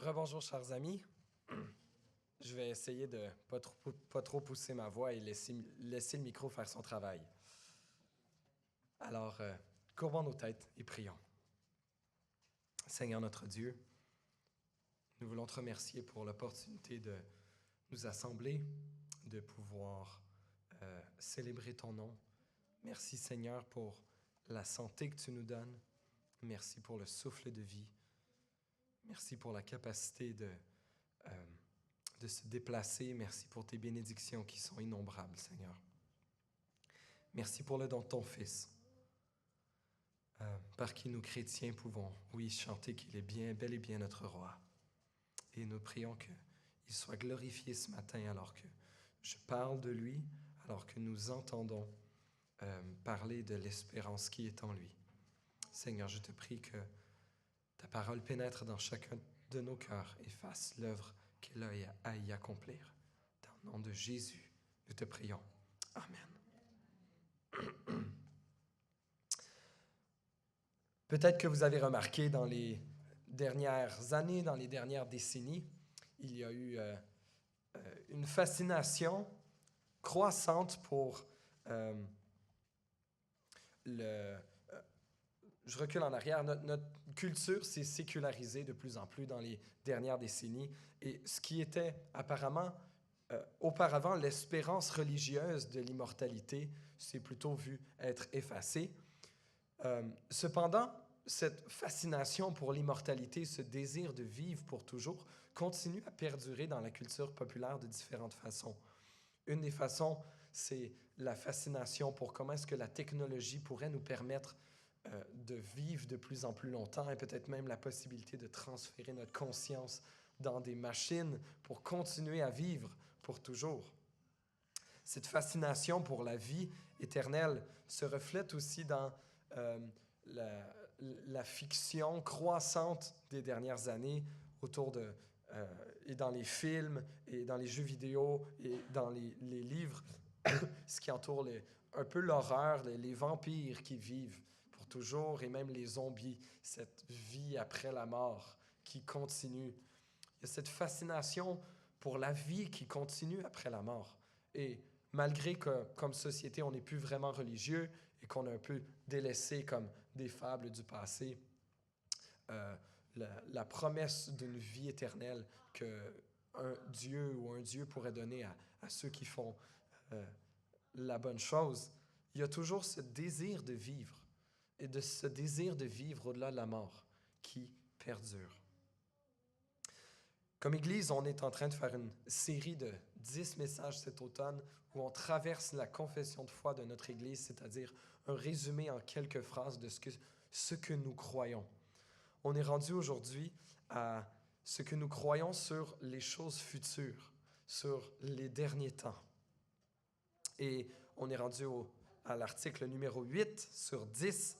Rebonjour, chers amis. Je vais essayer de pas trop pousser ma voix et laisser le micro faire son travail. Alors, courbons nos têtes et prions. Seigneur notre Dieu, nous voulons te remercier pour l'opportunité de nous assembler, de pouvoir célébrer ton nom. Merci, Seigneur, pour la santé que tu nous donnes. Merci pour le souffle de vie. Merci pour la capacité de se déplacer. Merci pour tes bénédictions qui sont innombrables, Seigneur. Merci pour le don de ton Fils, par qui nous chrétiens pouvons, oui, chanter qu'il est bien, bel et bien notre roi. Et nous prions qu'il soit glorifié ce matin alors que je parle de lui, alors que nous entendons parler de l'espérance qui est en lui. Seigneur, je te prie que ta parole pénètre dans chacun de nos cœurs et fasse l'œuvre qu'elle a à y accomplir. Dans le nom de Jésus, nous te prions. Amen. Peut-être que vous avez remarqué dans les dernières années, dans les dernières décennies, il y a eu une fascination croissante pour je recule en arrière, notre culture s'est sécularisée de plus en plus dans les dernières décennies. Et ce qui était apparemment, auparavant, l'espérance religieuse de l'immortalité s'est plutôt vu être effacée. Cependant, cette fascination pour l'immortalité, ce désir de vivre pour toujours, continue à perdurer dans la culture populaire de différentes façons. Une des façons, c'est la fascination pour comment est-ce que la technologie pourrait nous permettre de vivre de plus en plus longtemps et peut-être même la possibilité de transférer notre conscience dans des machines pour continuer à vivre pour toujours. Cette fascination pour la vie éternelle se reflète aussi dans la fiction croissante des dernières années autour de et dans les films, et dans les jeux vidéo, et dans les livres, ce qui entoure un peu l'horreur, les vampires qui vivent pour toujours, et même les zombies, cette vie après la mort qui continue. Il y a cette fascination pour la vie qui continue après la mort. Et malgré que, comme société, on n'est plus vraiment religieux et qu'on a un peu délaissé comme des fables du passé, la promesse d'une vie éternelle qu'un Dieu ou un Dieu pourrait donner à ceux qui font la bonne chose, il y a toujours ce désir de vivre et de ce désir de vivre au-delà de la mort qui perdure. Comme Église, on est en train de faire une série de 10 messages cet automne où on traverse la confession de foi de notre Église, c'est-à-dire un résumé en quelques phrases de ce que nous croyons. On est rendu aujourd'hui à ce que nous croyons sur les choses futures, sur les derniers temps. Et on est rendu à l'article numéro 8 sur 10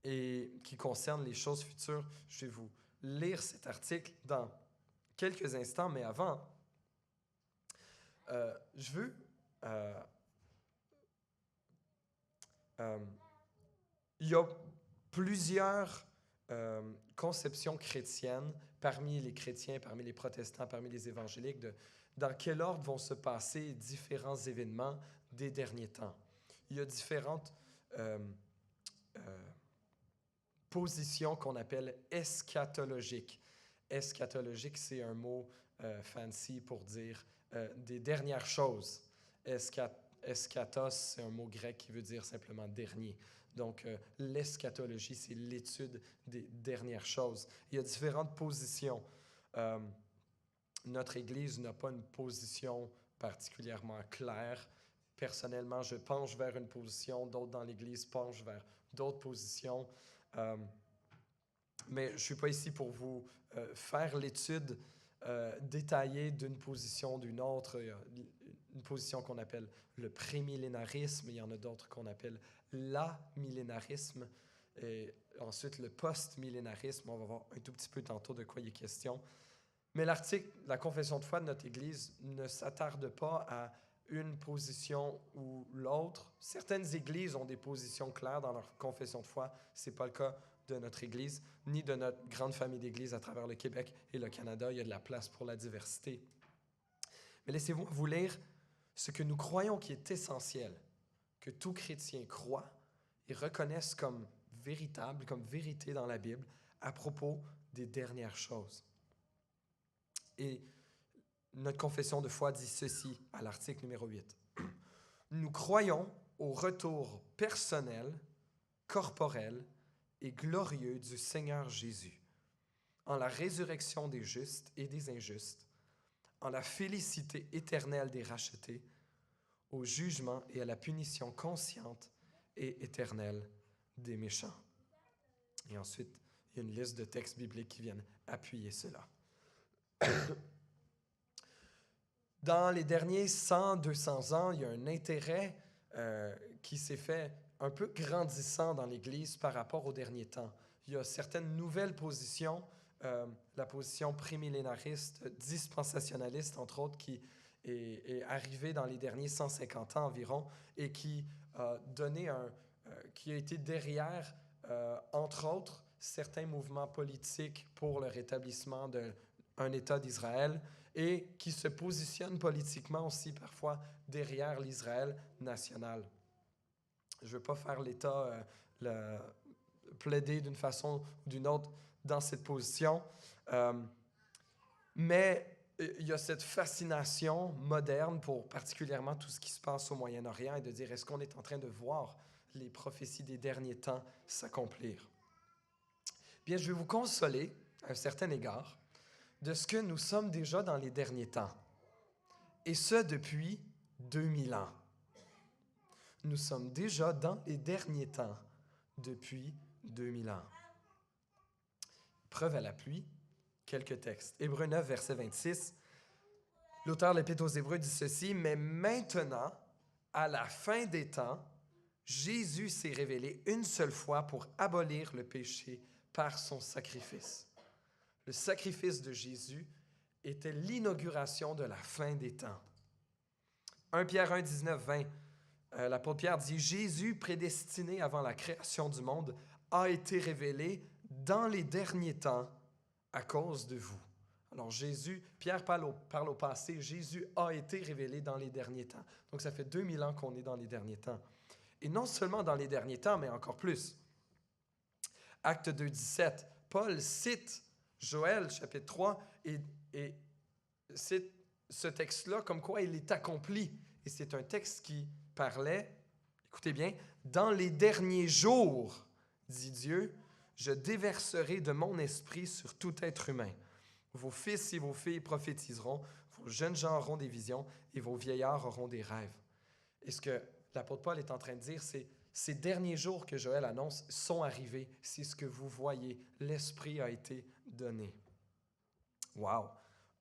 et qui concerne les choses futures. Je vais vous lire cet article dans quelques instants, mais avant, je veux... il y a plusieurs conceptions chrétiennes parmi les chrétiens, parmi les protestants, parmi les évangéliques, dans quel ordre vont se passer différents événements des derniers temps. Il y a différentes positions qu'on appelle eschatologiques. Eschatologique, c'est un mot fancy pour dire des dernières choses. Eschatos, c'est un mot grec qui veut dire simplement dernier. Donc, l'eschatologie, c'est l'étude des dernières choses. Il y a différentes positions. Notre Église n'a pas une position particulièrement claire. Personnellement, je penche vers une position, d'autres dans l'Église penchent vers d'autres positions. Mais je ne suis pas ici pour vous faire l'étude détaillée d'une position ou d'une autre. Il y a une position qu'on appelle le prémillénarisme, il y en a d'autres qu'on appelle l'amillénarisme, et ensuite le post-millénarisme. On va voir un tout petit peu tantôt de quoi il est question. Mais l'article, la confession de foi de notre Église ne s'attarde pas à une position ou l'autre. Certaines églises ont des positions claires dans leur confession de foi. Ce n'est pas le cas de notre Église, ni de notre grande famille d'Église à travers le Québec et le Canada. Il y a de la place pour la diversité. Mais laissez-moi vous lire ce que nous croyons qui est essentiel, que tout chrétien croit et reconnaisse comme véritable, comme vérité dans la Bible à propos des dernières choses. Et notre confession de foi dit ceci à l'article numéro 8. Nous croyons au retour personnel, corporel et glorieux du Seigneur Jésus, en la résurrection des justes et des injustes, en la félicité éternelle des rachetés, au jugement et à la punition consciente et éternelle des méchants. Et ensuite, il y a une liste de textes bibliques qui viennent appuyer cela. Dans les derniers 100-200 ans, il y a un intérêt qui s'est fait un peu grandissant dans l'Église par rapport aux derniers temps. Il y a certaines nouvelles positions, la position prémillénariste, dispensationaliste, entre autres, qui est arrivée dans les derniers 150 ans environ et qui a qui a été derrière, entre autres, certains mouvements politiques pour le rétablissement d'un État d'Israël et qui se positionne politiquement aussi parfois derrière l'Israël national. Je ne veux pas faire l'État plaider d'une façon ou d'une autre dans cette position, mais il y a cette fascination moderne pour particulièrement tout ce qui se passe au Moyen-Orient et de dire est-ce qu'on est en train de voir les prophéties des derniers temps s'accomplir? Bien, je vais vous consoler à un certain égard de ce que nous sommes déjà dans les derniers temps, et ce depuis 2000 ans. Nous sommes déjà dans les derniers temps depuis 2000 ans. Preuve à l'appui, quelques textes. Hébreux 9, verset 26. L'auteur de l'Épître aux Hébreux dit ceci: « Mais maintenant, à la fin des temps, Jésus s'est révélé une seule fois pour abolir le péché par son sacrifice. » Le sacrifice de Jésus était l'inauguration de la fin des temps. 1 Pierre 1, 19, 20. L'apôtre Pierre dit « Jésus, prédestiné avant la création du monde, a été révélé dans les derniers temps à cause de vous. » Alors Pierre parle au passé, Jésus a été révélé dans les derniers temps. Donc ça fait 2000 ans qu'on est dans les derniers temps. Et non seulement dans les derniers temps, mais encore plus. Acte 2, 17, Paul cite Joël, chapitre 3, et cite ce texte-là comme quoi il est accompli. Et c'est un texte qui parlait, écoutez bien, « Dans les derniers jours, dit Dieu, je déverserai de mon esprit sur tout être humain. Vos fils et vos filles prophétiseront, vos jeunes gens auront des visions et vos vieillards auront des rêves. » Et ce que l'apôtre Paul est en train de dire, c'est ces derniers jours que Joël annonce sont arrivés. C'est ce que vous voyez. L'Esprit a été donné. Wow!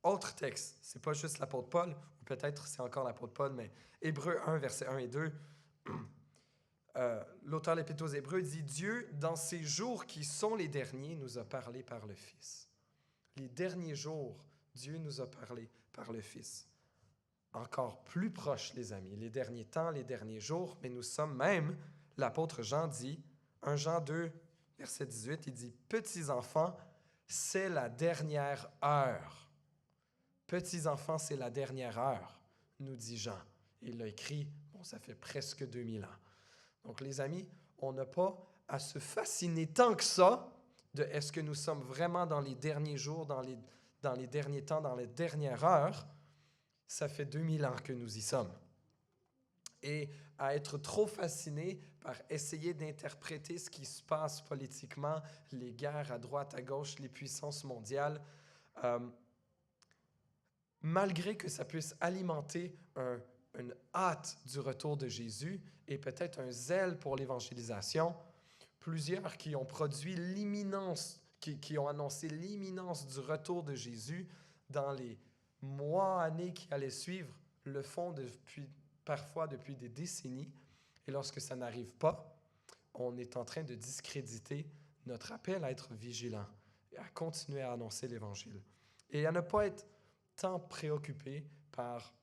Autre texte, c'est pas juste l'apôtre Paul, ou peut-être c'est encore l'apôtre Paul, mais Hébreux 1, versets 1 et 2. L'auteur de l'Épître aux Hébreux dit « Dieu, dans ces jours qui sont les derniers, nous a parlé par le Fils. » Les derniers jours, Dieu nous a parlé par le Fils. Encore plus proche, les amis, les derniers temps, les derniers jours, mais nous sommes même, l'apôtre Jean dit, 1 Jean 2, verset 18, il dit « Petits enfants, c'est la dernière heure. » Petits enfants, c'est la dernière heure, nous dit Jean. Il l'a écrit, ça fait presque 2000 ans. Donc, les amis, on n'a pas à se fasciner tant que ça de est-ce que nous sommes vraiment dans les derniers jours, dans les derniers temps, dans les dernières heures. Ça fait 2000 ans que nous y sommes. Et à être trop fasciné par essayer d'interpréter ce qui se passe politiquement, les guerres à droite, à gauche, les puissances mondiales, malgré que ça puisse alimenter une hâte du retour de Jésus et peut-être un zèle pour l'évangélisation, plusieurs qui ont produit l'imminence, qui ont annoncé l'imminence du retour de Jésus dans les mois, années qui allaient suivre, le font parfois depuis des décennies. Et lorsque ça n'arrive pas, on est en train de discréditer notre appel à être vigilant et à continuer à annoncer l'Évangile. Et à ne pas être tant préoccupé par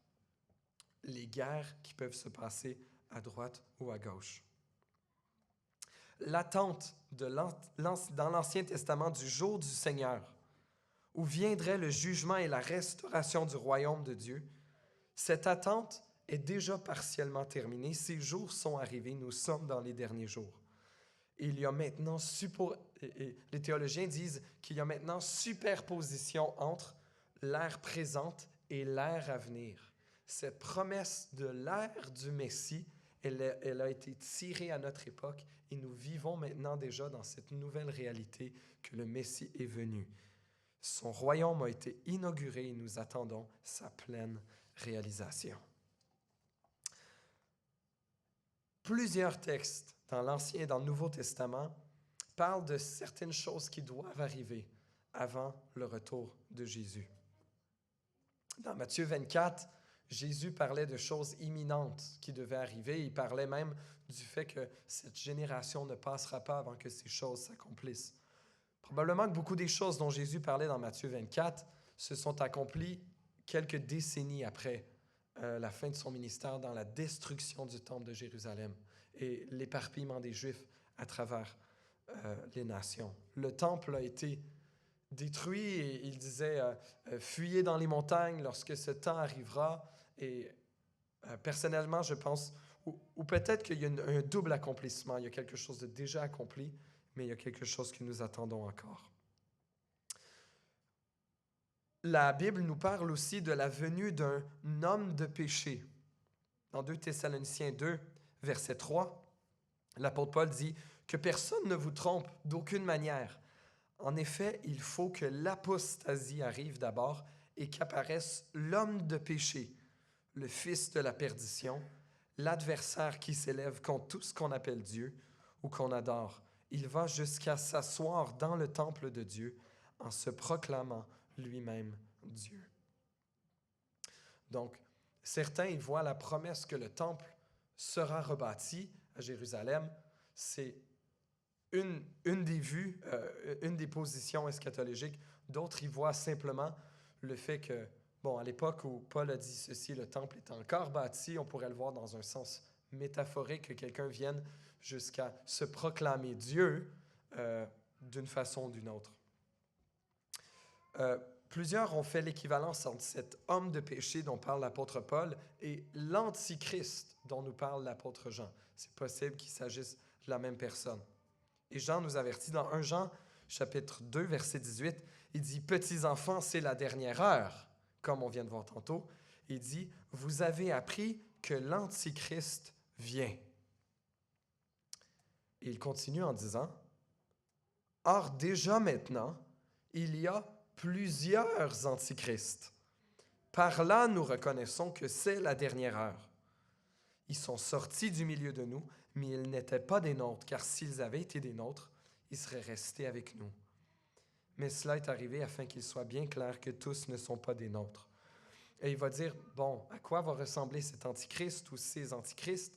les guerres qui peuvent se passer à droite ou à gauche. l'attente dans l'Ancien Testament du jour du Seigneur, où viendrait le jugement et la restauration du royaume de Dieu, cette attente est déjà partiellement terminée. Ces jours sont arrivés, nous sommes dans les derniers jours. Et il y a maintenant, les théologiens disent qu'il y a maintenant superposition entre l'ère présente et l'ère à venir. Cette promesse de l'ère du Messie, elle a été tirée à notre époque et nous vivons maintenant déjà dans cette nouvelle réalité que le Messie est venu. Son royaume a été inauguré et nous attendons sa pleine réalisation. Plusieurs textes dans l'Ancien et dans le Nouveau Testament parlent de certaines choses qui doivent arriver avant le retour de Jésus. Dans Matthieu 24, Jésus parlait de choses imminentes qui devaient arriver. Il parlait même du fait que cette génération ne passera pas avant que ces choses s'accomplissent. Probablement que beaucoup des choses dont Jésus parlait dans Matthieu 24 se sont accomplies quelques décennies après la fin de son ministère dans la destruction du temple de Jérusalem et l'éparpillement des Juifs à travers les nations. Le temple a été détruit et il disait fuyez dans les montagnes lorsque ce temps arrivera. Et personnellement, je pense, ou peut-être qu'il y a un double accomplissement. Il y a quelque chose de déjà accompli, mais il y a quelque chose que nous attendons encore. La Bible nous parle aussi de la venue d'un homme de péché. Dans 2 Thessaloniciens 2, verset 3, l'apôtre Paul dit « Que personne ne vous trompe d'aucune manière. En effet, il faut que l'apostasie arrive d'abord et qu'apparaisse l'homme de péché, le fils de la perdition, l'adversaire qui s'élève contre tout ce qu'on appelle Dieu ou qu'on adore. Il va jusqu'à s'asseoir dans le temple de Dieu en se proclamant lui-même Dieu. » Donc, certains ils voient la promesse que le temple sera rebâti à Jérusalem. C'est une des vues, une des positions eschatologiques. D'autres y voient simplement le fait que, bon, à l'époque où Paul a dit ceci, le temple est encore bâti, on pourrait le voir dans un sens métaphorique, que quelqu'un vienne jusqu'à se proclamer Dieu d'une façon ou d'une autre. Plusieurs ont fait l'équivalence entre cet homme de péché dont parle l'apôtre Paul et l'antichrist dont nous parle l'apôtre Jean. C'est possible qu'il s'agisse de la même personne. Et Jean nous avertit dans 1 Jean, chapitre 2, verset 18, il dit « Petits enfants, c'est la dernière heure », comme on vient de voir tantôt. Il dit « Vous avez appris que l'antichrist vient ». Et il continue en disant « Or, déjà maintenant, il y a plusieurs antichrists. Par là, nous reconnaissons que c'est la dernière heure. Ils sont sortis du milieu de nous, mais ils n'étaient pas des nôtres, car s'ils avaient été des nôtres, ils seraient restés avec nous. Mais cela est arrivé afin qu'il soit bien clair que tous ne sont pas des nôtres. » Et il va dire, bon, à quoi va ressembler cet antichrist ou ces antichrists?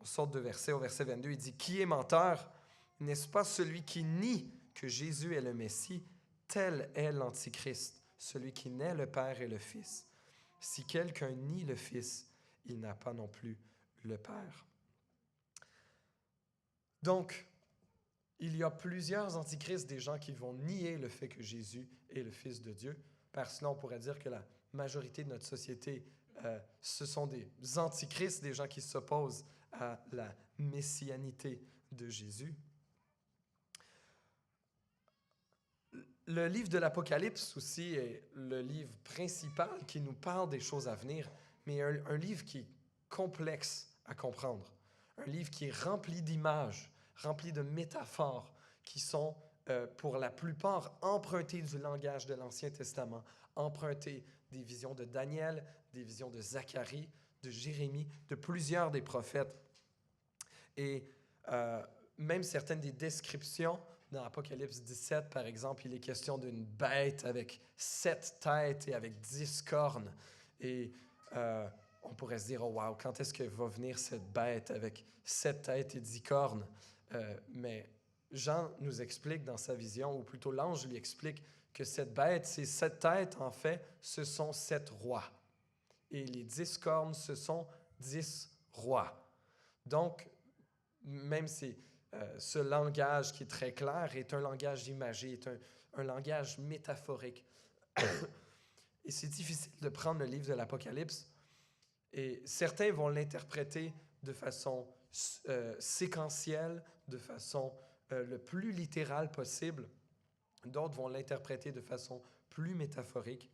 On sort de verset au verset 22, il dit, « Qui est menteur? N'est-ce pas celui qui nie que Jésus est le Messie? Tel est l'antichrist, celui qui naît le Père et le Fils. Si quelqu'un nie le Fils, il n'a pas non plus le Père. » Donc, il y a plusieurs antichrists, des gens qui vont nier le fait que Jésus est le Fils de Dieu. Par cela, on pourrait dire que la majorité de notre société, ce sont des antichrists, des gens qui s'opposent à la messianité de Jésus. Le livre de l'Apocalypse aussi est le livre principal qui nous parle des choses à venir, mais un livre qui est complexe à comprendre. Un livre qui est rempli d'images, rempli de métaphores qui sont, pour la plupart, empruntées du langage de l'Ancien Testament, empruntées des visions de Daniel, des visions de Zacharie, de Jérémie, de plusieurs des prophètes. Et même certaines des descriptions, dans Apocalypse 17, par exemple, il est question d'une bête avec 7 têtes et avec 10 cornes. Et on pourrait se dire, oh wow, quand est-ce que va venir cette bête avec 7 têtes et 10 cornes? Mais Jean nous explique dans sa vision, ou plutôt l'ange lui explique que cette bête, ces 7 têtes, en fait, ce sont 7 rois. Et les 10 cornes, ce sont 10 rois. Donc, même ce langage qui est très clair est un langage imagé, est un langage métaphorique. Et c'est difficile de prendre le livre de l'Apocalypse et certains vont l'interpréter de façon séquentielle, de façon le plus littérale possible. D'autres vont l'interpréter de façon plus métaphorique.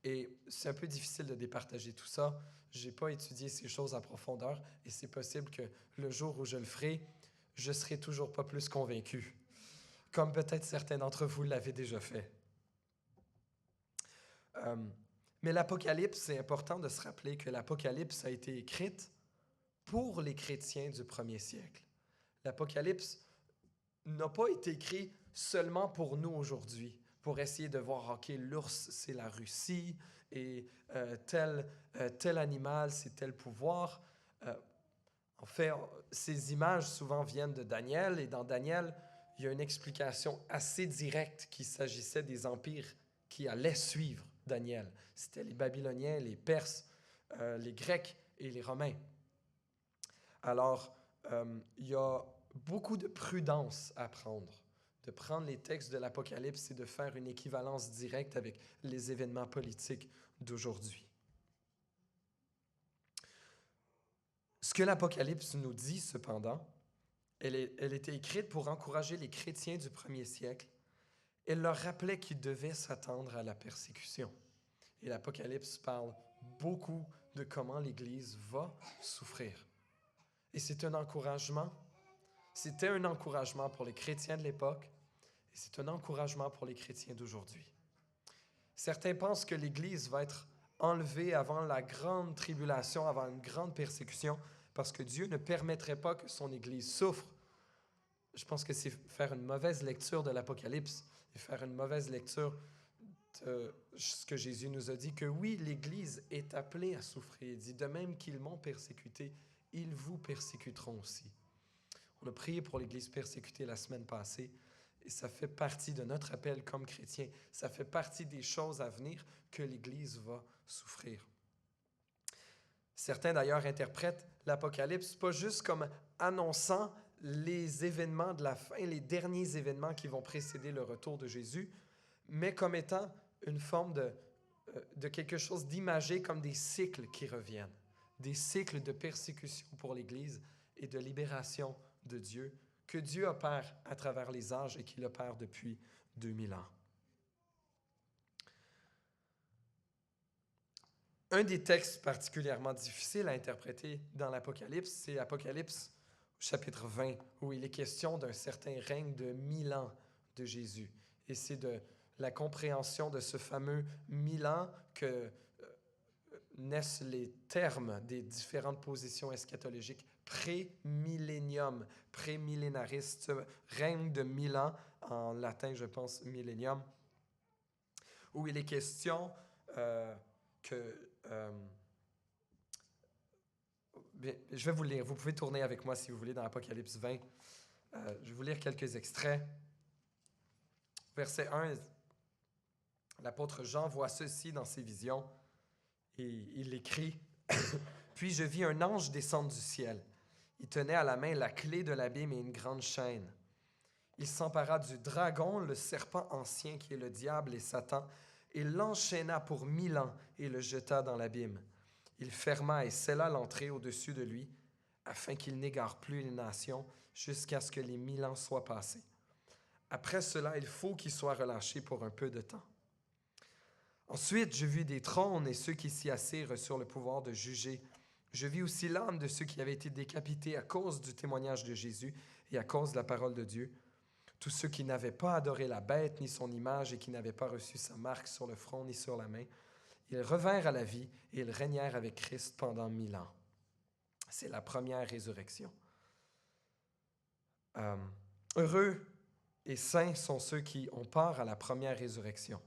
Et c'est un peu difficile de départager tout ça. Je n'ai pas étudié ces choses en profondeur et c'est possible que le jour où je le ferai, je ne serai toujours pas plus convaincu, comme peut-être certains d'entre vous l'avaient déjà fait. Mais l'Apocalypse, c'est important de se rappeler que l'Apocalypse a été écrite pour les chrétiens du premier siècle. L'Apocalypse n'a pas été écrit seulement pour nous aujourd'hui, pour essayer de voir, OK, l'ours, c'est la Russie, et tel animal, c'est tel pouvoir. En fait, ces images souvent viennent de Daniel, et dans Daniel, il y a une explication assez directe qu'il s'agissait des empires qui allaient suivre Daniel. C'était les Babyloniens, les Perses, les Grecs et les Romains. Alors, il y a beaucoup de prudence à prendre, de prendre les textes de l'Apocalypse et de faire une équivalence directe avec les événements politiques d'aujourd'hui. Ce que l'Apocalypse nous dit, cependant, elle était écrite pour encourager les chrétiens du premier siècle. Elle leur rappelait qu'ils devaient s'attendre à la persécution. Et l'Apocalypse parle beaucoup de comment l'Église va souffrir. Et c'est un encouragement. C'était un encouragement pour les chrétiens de l'époque et c'est un encouragement pour les chrétiens d'aujourd'hui. Certains pensent que l'Église va être enlevée avant la grande tribulation, avant une grande persécution, parce que Dieu ne permettrait pas que son Église souffre. Je pense que c'est faire une mauvaise lecture de l'Apocalypse et faire une mauvaise lecture de ce que Jésus nous a dit, que oui, l'Église est appelée à souffrir. Il dit, de même qu'ils m'ont persécuté, ils vous persécuteront aussi. On a prié pour l'Église persécutée la semaine passée et ça fait partie de notre appel comme chrétiens. Ça fait partie des choses à venir que l'Église va souffrir. Certains d'ailleurs interprètent l'Apocalypse pas juste comme annonçant les événements de la fin, les derniers événements qui vont précéder le retour de Jésus, mais comme étant une forme de quelque chose d'imagé comme des cycles qui reviennent, des cycles de persécution pour l'Église et de libération de Dieu, que Dieu opère à travers les âges et qu'il opère depuis 2000 ans. Un des textes particulièrement difficiles à interpréter dans l'Apocalypse, c'est Apocalypse chapitre 20, où il est question d'un certain règne de 1000 ans de Jésus. Et c'est de la compréhension de ce fameux 1000 ans que naissent les termes des différentes positions eschatologiques pré-millénium, pré-millénariste, règne de 1000 ans, en latin, je pense, millénium, où il est question je vais vous lire. Vous pouvez tourner avec moi si vous voulez dans Apocalypse 20. Je vais vous lire quelques extraits. Verset 1, l'apôtre Jean voit ceci dans ses visions et il écrit « Puis je vis un ange descendre du ciel. Il tenait à la main la clé de l'abîme et une grande chaîne. Il s'empara du dragon, le serpent ancien qui est le diable et Satan, et l'enchaîna pour 1000 ans et le jeta dans l'abîme. Il ferma et scella l'entrée au-dessus de lui, afin qu'il n'égare plus les nations jusqu'à ce que les 1000 ans soient passés. Après cela, il faut qu'il soit relâché pour un peu de temps. Ensuite, je vis des trônes et ceux qui s'y assirent reçurent le pouvoir de juger. Je vis aussi l'âme de ceux qui avaient été décapités à cause du témoignage de Jésus et à cause de la parole de Dieu. Tous ceux qui n'avaient pas adoré la bête ni son image et qui n'avaient pas reçu sa marque sur le front ni sur la main, ils revinrent à la vie et ils régnèrent avec Christ pendant 1000 ans. C'est la première résurrection. Heureux et saints sont ceux qui ont part à la première résurrection.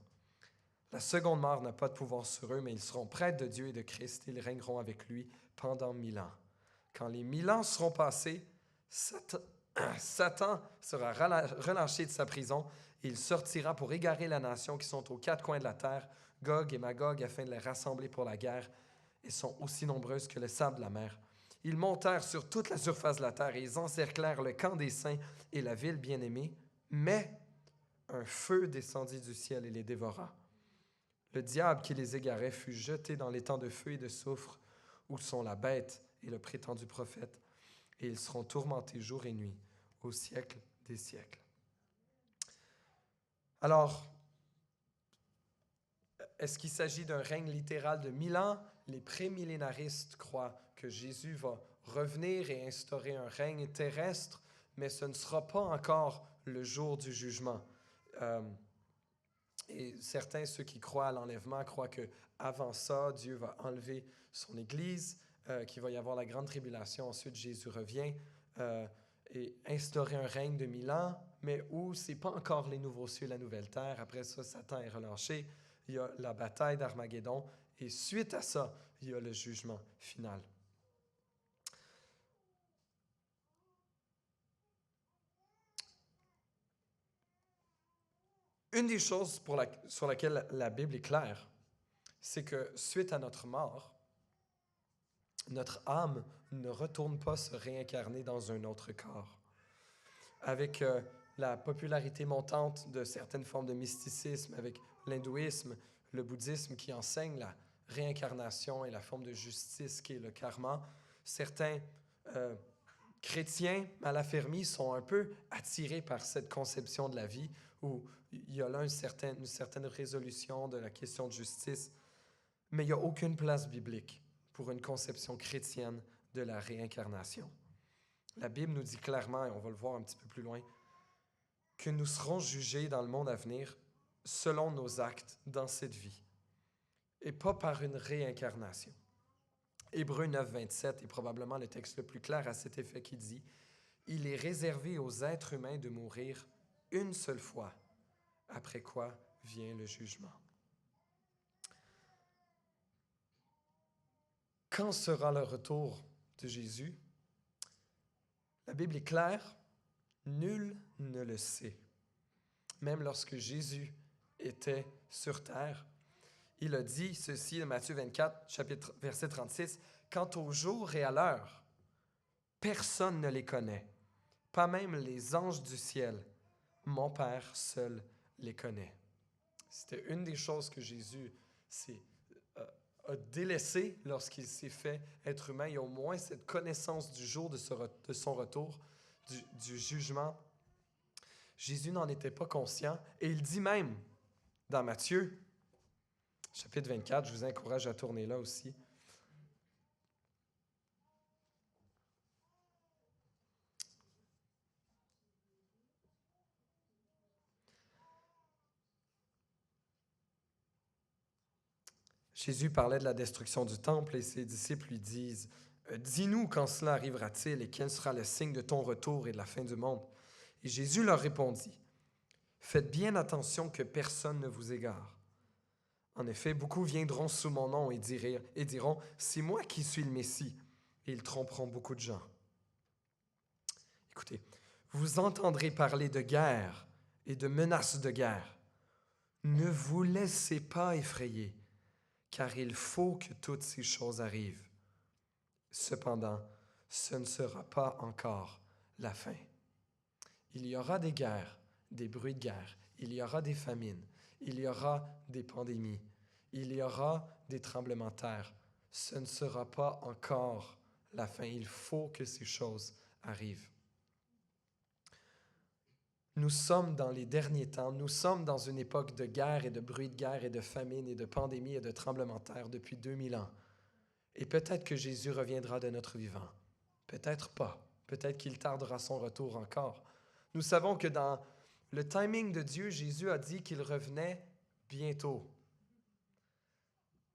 La seconde mort n'a pas de pouvoir sur eux, mais ils seront prêtres de Dieu et de Christ et ils régneront avec lui pendant 1000 ans. Quand les 1000 ans seront passés, Satan sera relâché de sa prison et il sortira pour égarer la nation qui sont aux quatre coins de la terre, Gog et Magog, afin de les rassembler pour la guerre. Elles sont aussi nombreuses que le sable de la mer. Ils montèrent sur toute la surface de la terre et ils encerclèrent le camp des saints et la ville bien-aimée. Mais un feu descendit du ciel et les dévora. Le diable qui les égarait fut jeté dans l'étang de feu et de soufre où sont la bête et le prétendu prophète, et ils seront tourmentés jour et nuit au siècle des siècles. Alors, est-ce qu'il s'agit d'un règne littéral de 1000 ans? Les prémillénaristes croient que Jésus va revenir et instaurer un règne terrestre, mais ce ne sera pas encore le jour du jugement. Et certains, ceux qui croient à l'enlèvement, croient qu'avant ça, Dieu va enlever son Église, qu'il va y avoir la grande tribulation. Ensuite, Jésus revient et instaurer un règne de 1000 ans, mais où ce n'est pas encore les nouveaux cieux et la nouvelle terre. Après ça, Satan est relâché. Il y a la bataille d'Armageddon. Et suite à ça, il y a le jugement final. Une des choses sur laquelle la Bible est claire, c'est que suite à notre mort, notre âme ne retourne pas se réincarner dans un autre corps. Avec la popularité montante de certaines formes de mysticisme, avec l'hindouisme, le bouddhisme qui enseigne la réincarnation et la forme de justice qui est le karma, certains chrétiens mal affermis sont un peu attirés par cette conception de la vie où il y a là une certaine résolution de la question de justice, mais il n'y a aucune place biblique pour une conception chrétienne de la réincarnation. La Bible nous dit clairement, et on va le voir un petit peu plus loin, que nous serons jugés dans le monde à venir selon nos actes dans cette vie, et pas par une réincarnation. Hébreux 9, 27 est probablement le texte le plus clair à cet effet qui dit « Il est réservé aux êtres humains de mourir une seule fois, après quoi vient le jugement. » Quand sera le retour de Jésus? La Bible est claire, nul ne le sait. Même lorsque Jésus était sur terre, il a dit ceci dans Matthieu 24, chapitre, verset 36, « Quant au jour et à l'heure, personne ne les connaît, pas même les anges du ciel. Mon Père seul les connaît. » C'était une des choses que Jésus a délaissé lorsqu'il s'est fait être humain. Il y a au moins cette connaissance du jour de son retour, du jugement. Jésus n'en était pas conscient. Et il dit même dans Matthieu, chapitre 24, je vous encourage à tourner là aussi. Jésus parlait de la destruction du temple et ses disciples lui disent « Dis-nous quand cela arrivera-t-il et quel sera le signe de ton retour et de la fin du monde? » Et Jésus leur répondit « Faites bien attention que personne ne vous égare. En effet, beaucoup viendront sous mon nom et diront « C'est moi qui suis le Messie » et ils tromperont beaucoup de gens. Écoutez, vous entendrez parler de guerre et de menaces de guerre. Ne vous laissez pas effrayer, car il faut que toutes ces choses arrivent. Cependant, ce ne sera pas encore la fin. Il y aura des guerres, des bruits de guerre, il y aura des famines, il y aura des pandémies, il y aura des tremblements de terre. Ce ne sera pas encore la fin. Il faut que ces choses arrivent. Nous sommes dans les derniers temps, nous sommes dans une époque de guerre et de bruit de guerre et de famine et de pandémie et de tremblements de terre depuis 2000 ans. Et peut-être que Jésus reviendra de notre vivant. Peut-être pas. Peut-être qu'il tardera son retour encore. Nous savons que dans le timing de Dieu, Jésus a dit qu'il revenait bientôt.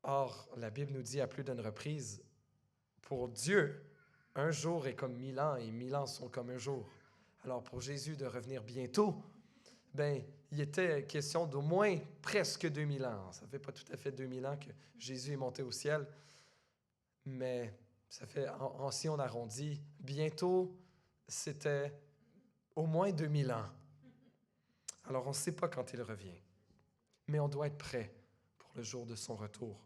Or, la Bible nous dit à plus d'une reprise, pour Dieu, un jour est comme 1000 ans et 1000 ans sont comme un jour. Alors, pour Jésus de revenir bientôt, il était question d'au moins presque 2000 ans. Ça ne fait pas tout à fait 2000 ans que Jésus est monté au ciel, mais ça fait, si on arrondit, bientôt, c'était au moins 2000 ans. Alors, on ne sait pas quand il revient, mais on doit être prêt pour le jour de son retour.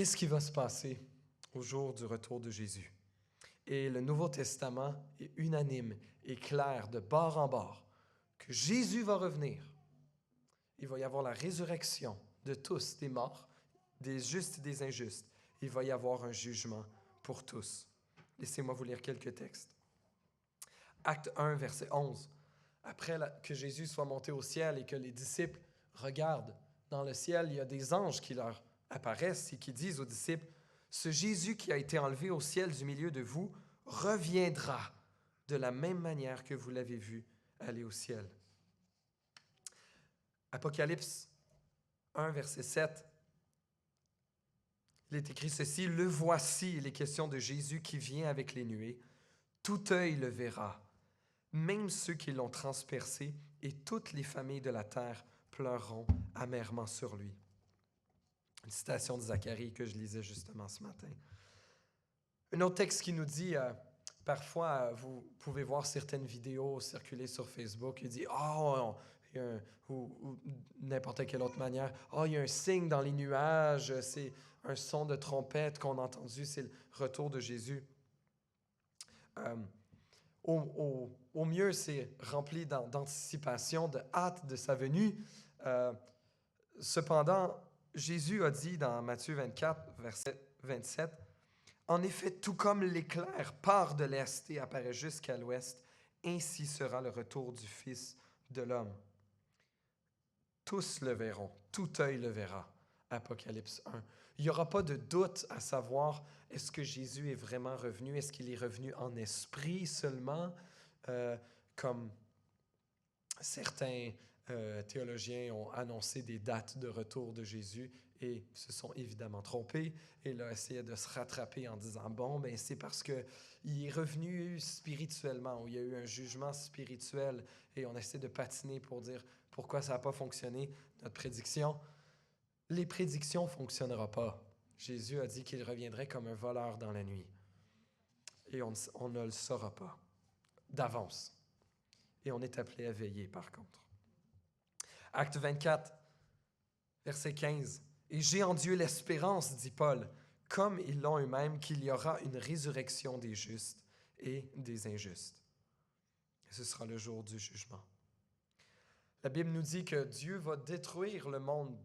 qu'est-ce qui va se passer au jour du retour de Jésus? Et le Nouveau Testament est unanime et clair de bord en bord que Jésus va revenir. Il va y avoir la résurrection de tous, des morts, des justes et des injustes. Il va y avoir un jugement pour tous. Laissez-moi vous lire quelques textes. Acte 1, verset 11. Après que Jésus soit monté au ciel et que les disciples regardent dans le ciel, il y a des anges qui leur apparaissent et qui disent aux disciples, « Ce Jésus qui a été enlevé au ciel du milieu de vous reviendra de la même manière que vous l'avez vu aller au ciel. » Apocalypse 1, verset 7. Il est écrit ceci, « Le voici, il est question de Jésus qui vient avec les nuées. Tout œil le verra, même ceux qui l'ont transpercé, et toutes les familles de la terre pleureront amèrement sur lui. » Une citation de Zacharie que je lisais justement ce matin. Un autre texte qui nous dit, parfois vous pouvez voir certaines vidéos circuler sur Facebook, il dit « Oh, ou n'importe quelle autre manière, « Oh, il y a un signe dans les nuages, c'est un son de trompette qu'on a entendu, c'est le retour de Jésus. » Au mieux, c'est rempli d'anticipation, de hâte de sa venue. Cependant, Jésus a dit dans Matthieu 24, verset 27, « En effet, tout comme l'éclair part de l'est et apparaît jusqu'à l'ouest, ainsi sera le retour du Fils de l'homme. » Tous le verront, tout œil le verra. Apocalypse 1. Il n'y aura pas de doute à savoir, est-ce que Jésus est vraiment revenu? Est-ce qu'il est revenu en esprit seulement? Comme certains théologiens ont annoncé des dates de retour de Jésus et se sont évidemment trompés. Et là, essayaient de se rattraper en disant, bon, ben, c'est parce qu'il est revenu spirituellement, ou il y a eu un jugement spirituel, et on essaie de patiner pour dire pourquoi ça n'a pas fonctionné, notre prédiction. Les prédictions ne fonctionneront pas. Jésus a dit qu'il reviendrait comme un voleur dans la nuit. Et on ne le saura pas d'avance. Et on est appelé à veiller, par contre. Acte 24, verset 15. « Et j'ai en Dieu l'espérance, dit Paul, comme ils l'ont eux-mêmes, qu'il y aura une résurrection des justes et des injustes. » Et ce sera le jour du jugement. La Bible nous dit que Dieu va détruire le monde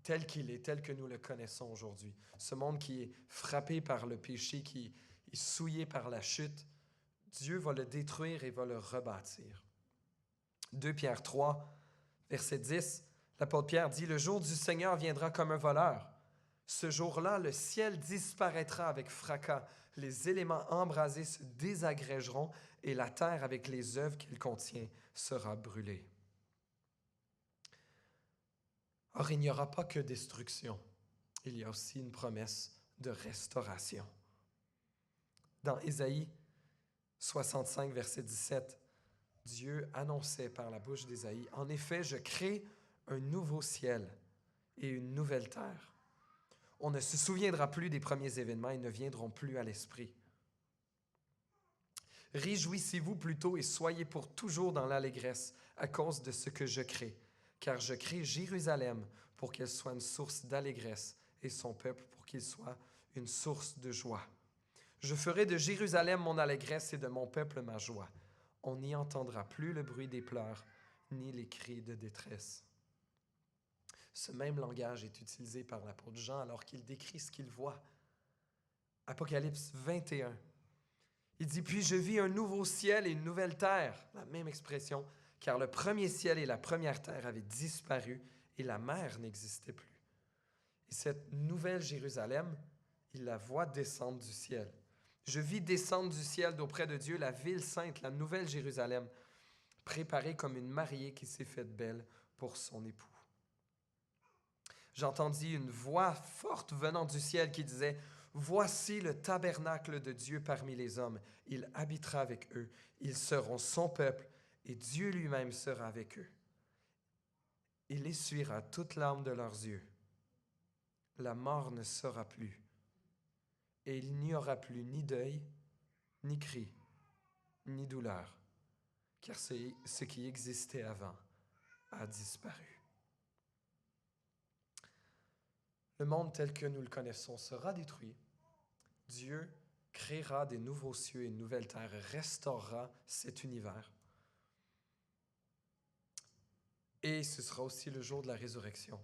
tel qu'il est, tel que nous le connaissons aujourd'hui. Ce monde qui est frappé par le péché, qui est souillé par la chute, Dieu va le détruire et va le rebâtir. 2 Pierre 3, verset 10, l'apôtre Pierre dit « Le jour du Seigneur viendra comme un voleur. Ce jour-là, le ciel disparaîtra avec fracas, les éléments embrasés se désagrégeront et la terre avec les œuvres qu'il contient sera brûlée. » Or, il n'y aura pas que destruction. Il y a aussi une promesse de restauration. Dans Ésaïe 65, verset 17, Dieu annonçait par la bouche d'Ésaïe, « En effet, je crée un nouveau ciel et une nouvelle terre. On ne se souviendra plus des premiers événements, ils ne viendront plus à l'esprit. Réjouissez-vous plutôt et soyez pour toujours dans l'allégresse à cause de ce que je crée. Car je crée Jérusalem pour qu'elle soit une source d'allégresse et son peuple pour qu'il soit une source de joie. Je ferai de Jérusalem mon allégresse et de mon peuple ma joie. On n'y entendra plus le bruit des pleurs ni les cris de détresse. » Ce même langage est utilisé par l'apôtre Jean alors qu'il décrit ce qu'il voit. Apocalypse 21. Il dit « Puis je vis un nouveau ciel et une nouvelle terre. » La même expression. « Car le premier ciel et la première terre avaient disparu et la mer n'existait plus. » Et cette nouvelle Jérusalem, il la voit descendre du ciel. Je vis descendre du ciel d'auprès de Dieu la ville sainte, la nouvelle Jérusalem, préparée comme une mariée qui s'est faite belle pour son époux. J'entendis une voix forte venant du ciel qui disait « Voici le tabernacle de Dieu parmi les hommes. Il habitera avec eux. Ils seront son peuple et Dieu lui-même sera avec eux. Il essuiera toute larme de leurs yeux. La mort ne sera plus. Et il n'y aura plus ni deuil, ni cri, ni douleur, car ce qui existait avant a disparu. » Le monde tel que nous le connaissons sera détruit. Dieu créera des nouveaux cieux et une nouvelle terre, restaurera cet univers. Et ce sera aussi le jour de la résurrection.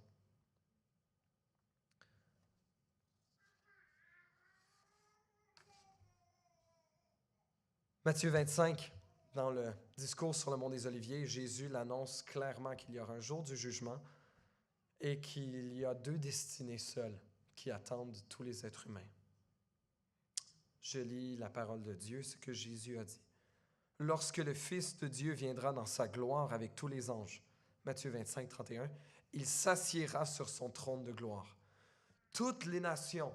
Matthieu 25, dans le discours sur le mont des Oliviers, Jésus l'annonce clairement qu'il y aura un jour du jugement et qu'il y a deux destinées seules qui attendent tous les êtres humains. Je lis la parole de Dieu, ce que Jésus a dit. Lorsque le Fils de Dieu viendra dans sa gloire avec tous les anges, Matthieu 25, 31, il s'assiera sur son trône de gloire. Toutes les nations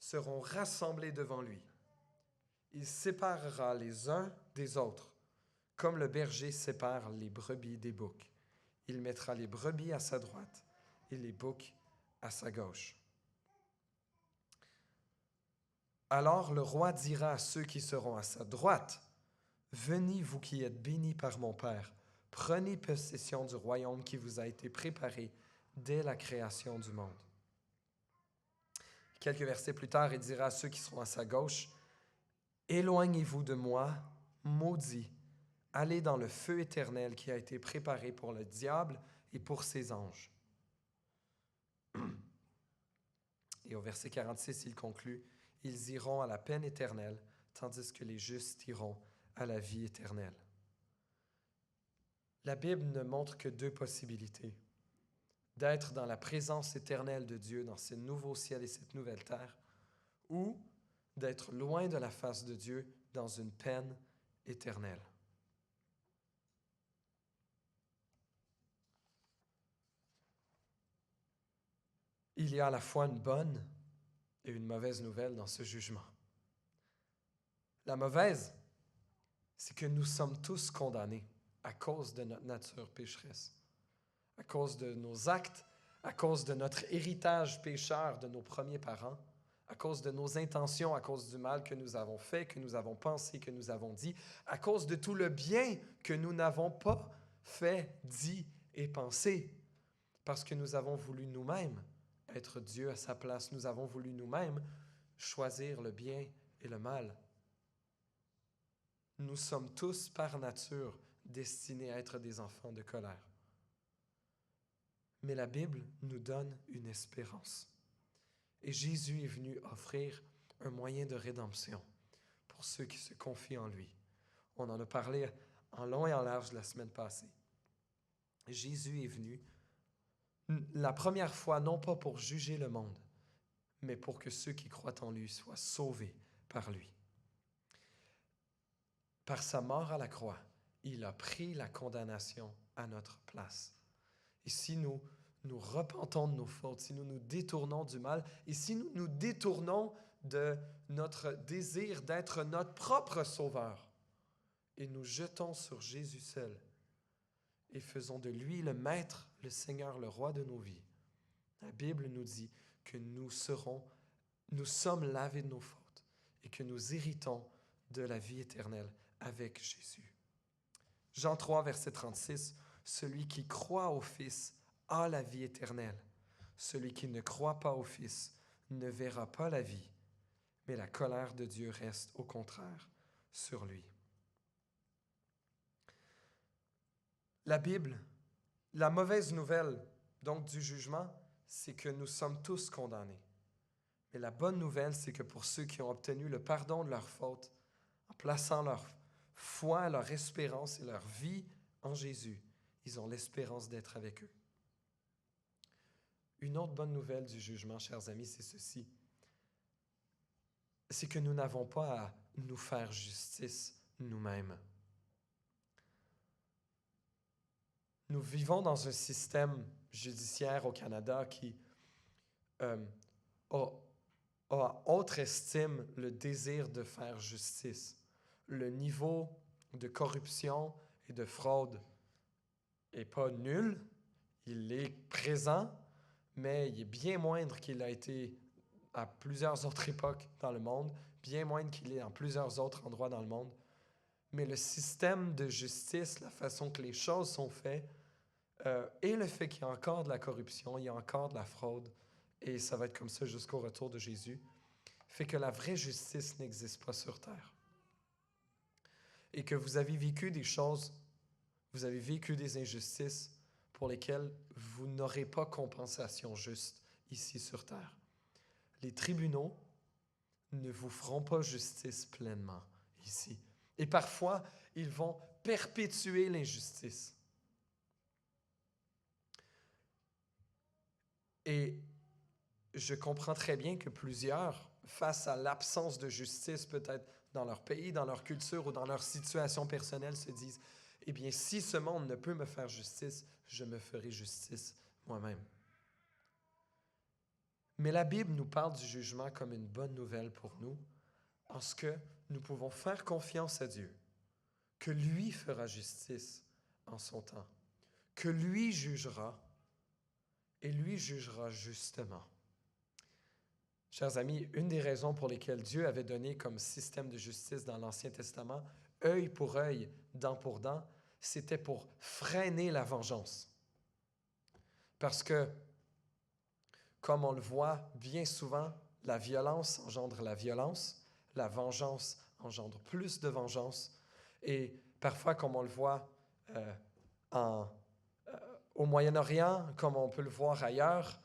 seront rassemblées devant lui. Il séparera les uns des autres, comme le berger sépare les brebis des boucs. Il mettra les brebis à sa droite et les boucs à sa gauche. Alors le roi dira à ceux qui seront à sa droite, « Venez, vous qui êtes bénis par mon Père, prenez possession du royaume qui vous a été préparé dès la création du monde. » Quelques versets plus tard, il dira à ceux qui seront à sa gauche, « Éloignez-vous de moi, maudits, allez dans le feu éternel qui a été préparé pour le diable et pour ses anges. » Et au verset 46, il conclut, « Ils iront à la peine éternelle, tandis que les justes iront à la vie éternelle. » La Bible ne montre que deux possibilités. D'être dans la présence éternelle de Dieu, dans ce nouveau ciel et cette nouvelle terre, ou d'être loin de la face de Dieu dans une peine éternelle. Il y a à la fois une bonne et une mauvaise nouvelle dans ce jugement. La mauvaise, c'est que nous sommes tous condamnés à cause de notre nature pécheresse, à cause de nos actes, à cause de notre héritage pécheur de nos premiers parents, à cause de nos intentions, à cause du mal que nous avons fait, que nous avons pensé, que nous avons dit, à cause de tout le bien que nous n'avons pas fait, dit et pensé, parce que nous avons voulu nous-mêmes être Dieu à sa place. Nous avons voulu nous-mêmes choisir le bien et le mal. Nous sommes tous par nature destinés à être des enfants de colère. Mais la Bible nous donne une espérance. Et Jésus est venu offrir un moyen de rédemption pour ceux qui se confient en lui. On en a parlé en long et en large la semaine passée. Jésus est venu la première fois, non pas pour juger le monde, mais pour que ceux qui croient en lui soient sauvés par lui. Par sa mort à la croix, il a pris la condamnation à notre place. Et si nous repentons de nos fautes, si nous nous détournons du mal, et si nous nous détournons de notre désir d'être notre propre sauveur, et nous jetons sur Jésus seul, et faisons de lui le maître, le Seigneur, le roi de nos vies, la Bible nous dit que nous sommes lavés de nos fautes et que nous héritons de la vie éternelle avec Jésus. Jean 3, verset 36, « Celui qui croit au Fils a la vie éternelle. Celui qui ne croit pas au Fils ne verra pas la vie, mais la colère de Dieu reste au contraire sur lui. » La Bible, la mauvaise nouvelle donc du jugement, c'est que nous sommes tous condamnés. Mais la bonne nouvelle, c'est que pour ceux qui ont obtenu le pardon de leurs fautes, en plaçant leur foi, leur espérance et leur vie en Jésus, ils ont l'espérance d'être avec eux. Une autre bonne nouvelle du jugement, chers amis, c'est ceci. C'est que nous n'avons pas à nous faire justice nous-mêmes. Nous vivons dans un système judiciaire au Canada qui a haute estime le désir de faire justice. Le niveau de corruption et de fraude n'est pas nul, il est présent, mais il est bien moindre qu'il a été à plusieurs autres époques dans le monde, bien moindre qu'il est dans plusieurs autres endroits dans le monde. Mais le système de justice, la façon que les choses sont faites, et le fait qu'il y a encore de la corruption, il y a encore de la fraude, et ça va être comme ça jusqu'au retour de Jésus, fait que la vraie justice n'existe pas sur terre. Et que vous avez vécu des choses, vous avez vécu des injustices pour lesquelles vous n'aurez pas compensation juste ici sur terre. Les tribunaux ne vous feront pas justice pleinement ici. Et parfois, ils vont perpétuer l'injustice. Et je comprends très bien que plusieurs, face à l'absence de justice peut-être dans leur pays, dans leur culture ou dans leur situation personnelle, se disent « Eh bien, si ce monde ne peut me faire justice, je me ferai justice moi-même. » Mais la Bible nous parle du jugement comme une bonne nouvelle pour nous, en ce que nous pouvons faire confiance à Dieu, que lui fera justice en son temps, que lui jugera et lui jugera justement. Chers amis, une des raisons pour lesquelles Dieu avait donné comme système de justice dans l'Ancien Testament, œil pour œil, dent pour dent, c'était pour freiner la vengeance. Parce que, comme on le voit bien souvent, la violence engendre la vengeance engendre plus de vengeance, et parfois, comme on le voit au Moyen-Orient, comme on peut le voir ailleurs,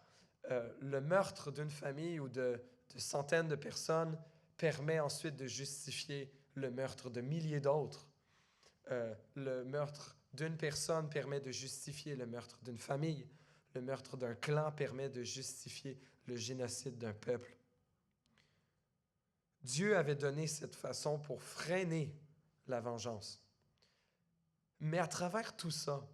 le meurtre d'une famille ou de centaines de personnes permet ensuite de justifier le meurtre de milliers d'autres. Le meurtre d'une personne permet de justifier le meurtre d'une famille. Le meurtre d'un clan permet de justifier le génocide d'un peuple. Dieu avait donné cette façon pour freiner la vengeance. Mais à travers tout ça,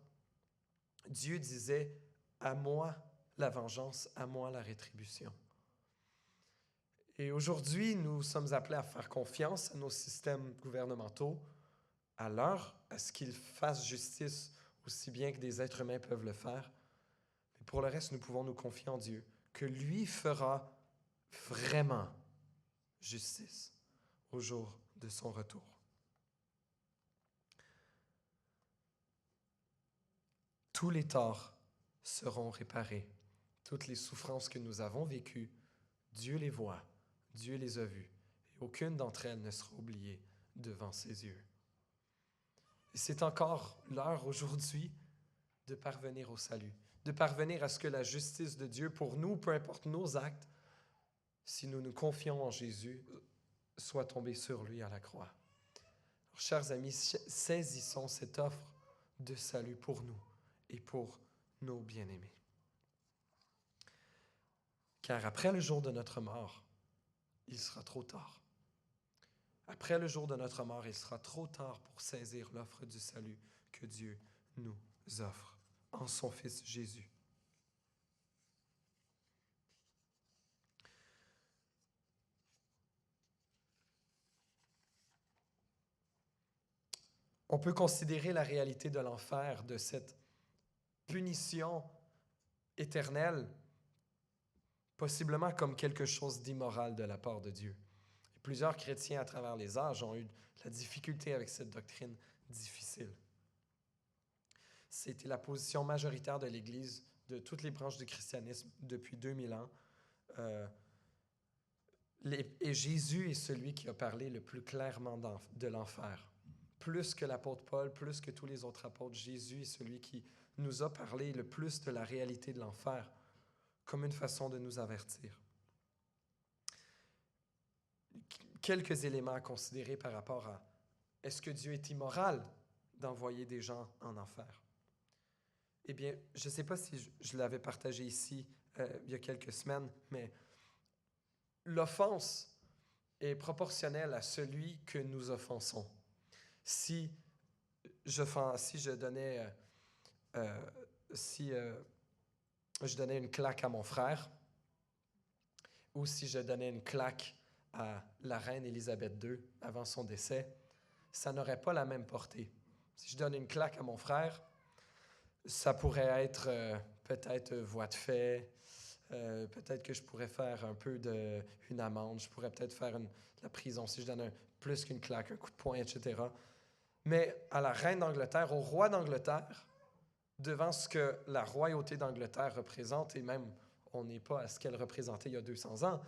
Dieu disait « À moi la vengeance, à moi la rétribution. » Et aujourd'hui, nous sommes appelés à faire confiance à nos systèmes gouvernementaux, à ce qu'ils fassent justice aussi bien que des êtres humains peuvent le faire. Mais pour le reste, nous pouvons nous confier en Dieu, que lui fera vraiment justice au jour de son retour. Tous les torts seront réparés. Toutes les souffrances que nous avons vécues, Dieu les voit, Dieu les a vues, et aucune d'entre elles ne sera oubliée devant ses yeux. Et c'est encore l'heure aujourd'hui de parvenir au salut, de parvenir à ce que la justice de Dieu pour nous, peu importe nos actes, si nous nous confions en Jésus, soit tombée sur lui à la croix. Alors, chers amis, saisissons cette offre de salut pour nous et pour nos bien-aimés. Car après le jour de notre mort, il sera trop tard. Après le jour de notre mort, il sera trop tard pour saisir l'offre du salut que Dieu nous offre en son Fils Jésus. On peut considérer la réalité de l'enfer, de cette punition éternelle, possiblement comme quelque chose d'immoral de la part de Dieu. Et plusieurs chrétiens à travers les âges ont eu de la difficulté avec cette doctrine difficile. C'était la position majoritaire de l'Église, de toutes les branches du christianisme depuis 2000 ans. Et Jésus est celui qui a parlé le plus clairement de l'enfer. Plus que l'apôtre Paul, plus que tous les autres apôtres, Jésus est celui qui nous a parlé le plus de la réalité de l'enfer, comme une façon de nous avertir. Quelques éléments à considérer par rapport à est-ce que Dieu est immoral d'envoyer des gens en enfer? Eh bien, je ne sais pas si je l'avais partagé ici il y a quelques semaines, mais l'offense est proportionnelle à celui que nous offensons. Si je donnais une claque à mon frère, ou si je donnais une claque à la reine Élisabeth II avant son décès, ça n'aurait pas la même portée. Si je donne une claque à mon frère, ça pourrait être peut-être voie de fait, peut-être que je pourrais faire un peu une amende, je pourrais peut-être faire de la prison si je donne plus qu'une claque, un coup de poing, etc. Mais à la reine d'Angleterre, au roi d'Angleterre, devant ce que la royauté d'Angleterre représente, et même on n'est pas à ce qu'elle représentait il y a 200 ans,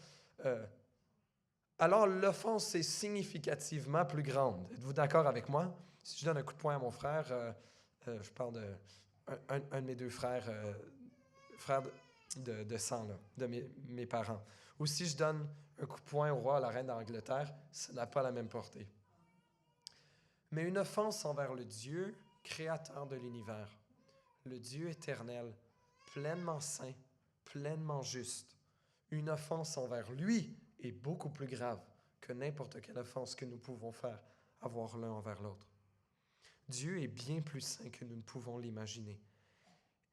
alors l'offense est significativement plus grande. Êtes-vous d'accord avec moi? Si je donne un coup de poing à mon frère, je parle un de mes deux frères, frères de sang, là, de mes parents. Ou si je donne un coup de poing au roi, à la reine d'Angleterre, ça n'a pas la même portée. Mais une offense envers le Dieu, créateur de l'univers, le Dieu éternel, pleinement saint, pleinement juste, une offense envers lui est beaucoup plus grave que n'importe quelle offense que nous pouvons faire avoir l'un envers l'autre. Dieu est bien plus saint que nous ne pouvons l'imaginer.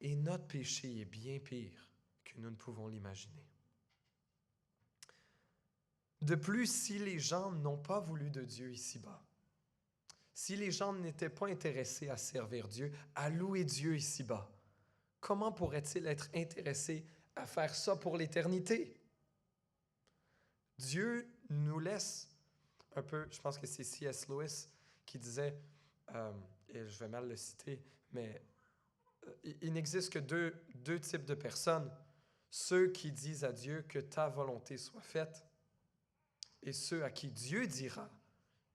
Et notre péché est bien pire que nous ne pouvons l'imaginer. De plus, si les gens n'ont pas voulu de Dieu ici-bas, si les gens n'étaient pas intéressés à servir Dieu, à louer Dieu ici-bas, comment pourraient-ils être intéressés à faire ça pour l'éternité? Dieu nous laisse un peu, je pense que c'est C.S. Lewis qui disait, et je vais mal le citer, mais il n'existe que deux types de personnes. Ceux qui disent à Dieu que ta volonté soit faite et ceux à qui Dieu dira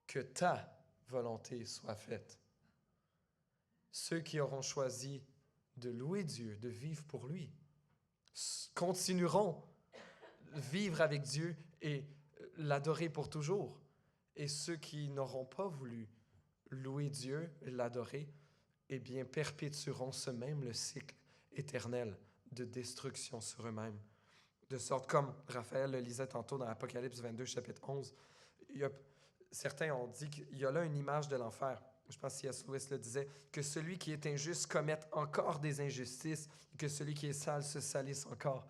que ta volonté soit faite. Ceux qui auront choisi de louer Dieu, de vivre pour lui, continueront vivre avec Dieu et l'adorer pour toujours. Et ceux qui n'auront pas voulu louer Dieu et l'adorer, eh bien, perpétueront ce même le cycle éternel de destruction sur eux-mêmes. De sorte, comme Raphaël le lisait tantôt dans Apocalypse 22, chapitre 11, certains ont dit qu'il y a là une image de l'enfer. Je pense que C.S. Lewis le disait, que celui qui est injuste commette encore des injustices, et que celui qui est sale se salisse encore.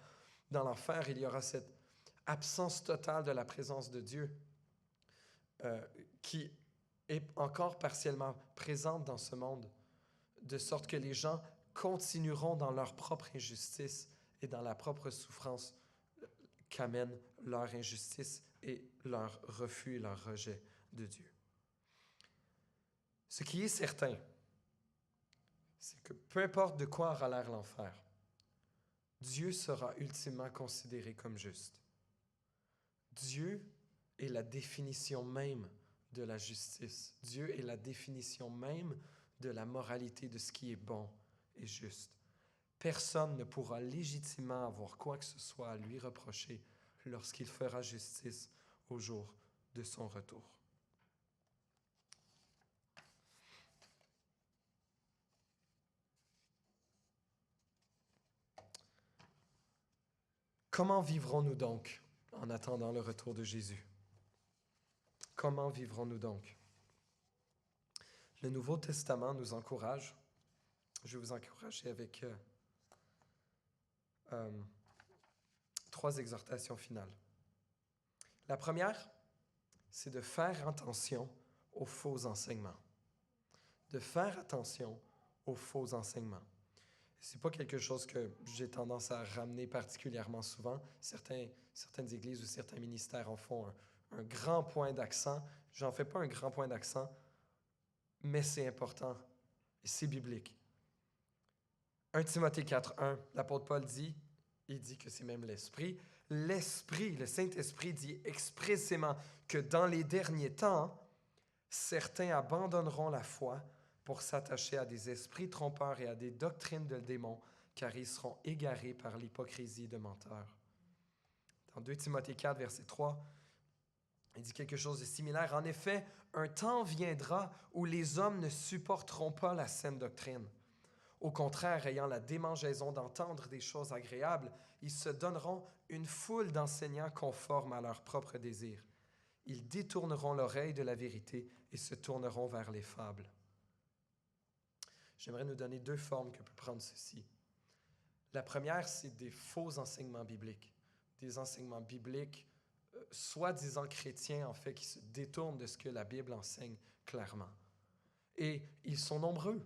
Dans l'enfer, il y aura cette absence totale de la présence de Dieu qui est encore partiellement présente dans ce monde, de sorte que les gens continueront dans leur propre injustice et dans la propre souffrance qu'amène leur injustice et leur refus et leur rejet de Dieu. Ce qui est certain, c'est que peu importe de quoi aura l'air l'enfer, Dieu sera ultimement considéré comme juste. Dieu est la définition même de la justice. Dieu est la définition même de la moralité, de ce qui est bon et juste. Personne ne pourra légitimement avoir quoi que ce soit à lui reprocher lorsqu'il fera justice au jour de son retour. Comment vivrons-nous donc en attendant le retour de Jésus? Comment vivrons-nous donc? Le Nouveau Testament nous encourage. Je vais vous encourager avec 3 exhortations finales. La première, c'est de faire attention aux faux enseignements. De faire attention aux faux enseignements. Ce n'est pas quelque chose que j'ai tendance à ramener particulièrement souvent. Certaines églises ou certains ministères en font un grand point d'accent. J'en fais pas un grand point d'accent, mais c'est important et c'est biblique. 1 Timothée 4.1, l'apôtre Paul dit, il dit que c'est même l'Esprit. L'Esprit, le Saint-Esprit dit expressément que dans les derniers temps, certains abandonneront la foi pour s'attacher à des esprits trompeurs et à des doctrines de démons, car ils seront égarés par l'hypocrisie de menteurs. Dans 2 Timothée 4, verset 3, il dit quelque chose de similaire. En effet, un temps viendra où les hommes ne supporteront pas la saine doctrine. Au contraire, ayant la démangeaison d'entendre des choses agréables, ils se donneront une foule d'enseignants conformes à leurs propres désirs. Ils détourneront l'oreille de la vérité et se tourneront vers les fables. J'aimerais nous donner 2 formes que peut prendre ceci. La première, c'est des faux enseignements bibliques. Des enseignements bibliques, soi-disant chrétiens, en fait, qui se détournent de ce que la Bible enseigne clairement. Et ils sont nombreux.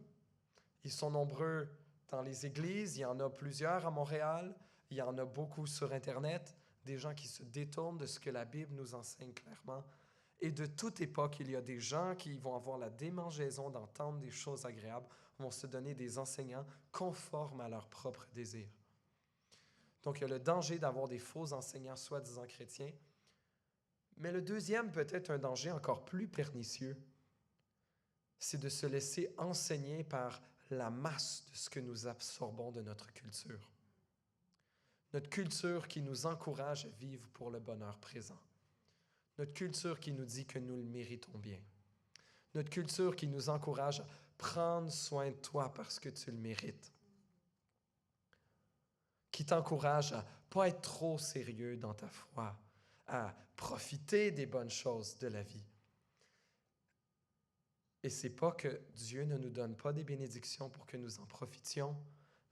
Ils sont nombreux dans les églises. Il y en a plusieurs à Montréal. Il y en a beaucoup sur Internet. Des gens qui se détournent de ce que la Bible nous enseigne clairement. Et de toute époque, il y a des gens qui vont avoir la démangeaison d'entendre des choses agréables, vont se donner des enseignants conformes à leurs propres désirs. Donc, il y a le danger d'avoir des faux enseignants soi-disant chrétiens. Mais le deuxième, peut-être un danger encore plus pernicieux, c'est de se laisser enseigner par la masse de ce que nous absorbons de notre culture. Notre culture qui nous encourage à vivre pour le bonheur présent. Notre culture qui nous dit que nous le méritons bien. Notre culture qui nous encourage à prendre soin de toi parce que tu le mérites. Qui t'encourage à ne pas être trop sérieux dans ta foi, à profiter des bonnes choses de la vie. Et ce n'est pas que Dieu ne nous donne pas des bénédictions pour que nous en profitions,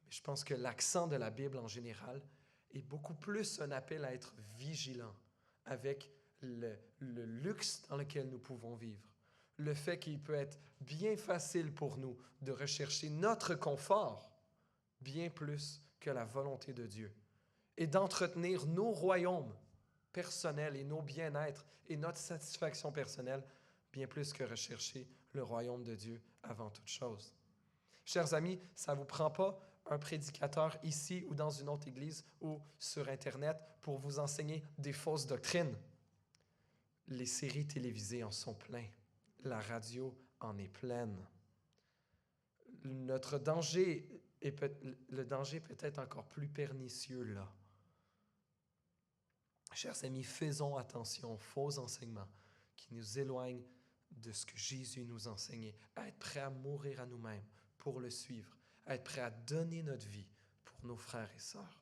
mais je pense que l'accent de la Bible en général est beaucoup plus un appel à être vigilant avec le luxe dans lequel nous pouvons vivre. Le fait qu'il peut être bien facile pour nous de rechercher notre confort bien plus que la volonté de Dieu et d'entretenir nos royaumes personnels et nos bien-être et notre satisfaction personnelle bien plus que rechercher le royaume de Dieu avant toute chose. Chers amis, ça ne vous prend pas un prédicateur ici ou dans une autre église ou sur Internet pour vous enseigner des fausses doctrines. Les séries télévisées en sont pleines. La radio en est pleine. Le danger peut être encore plus pernicieux là. Chers amis, faisons attention aux faux enseignements qui nous éloignent de ce que Jésus nous enseignait, à être prêt à mourir à nous-mêmes pour le suivre, à être prêt à donner notre vie pour nos frères et sœurs,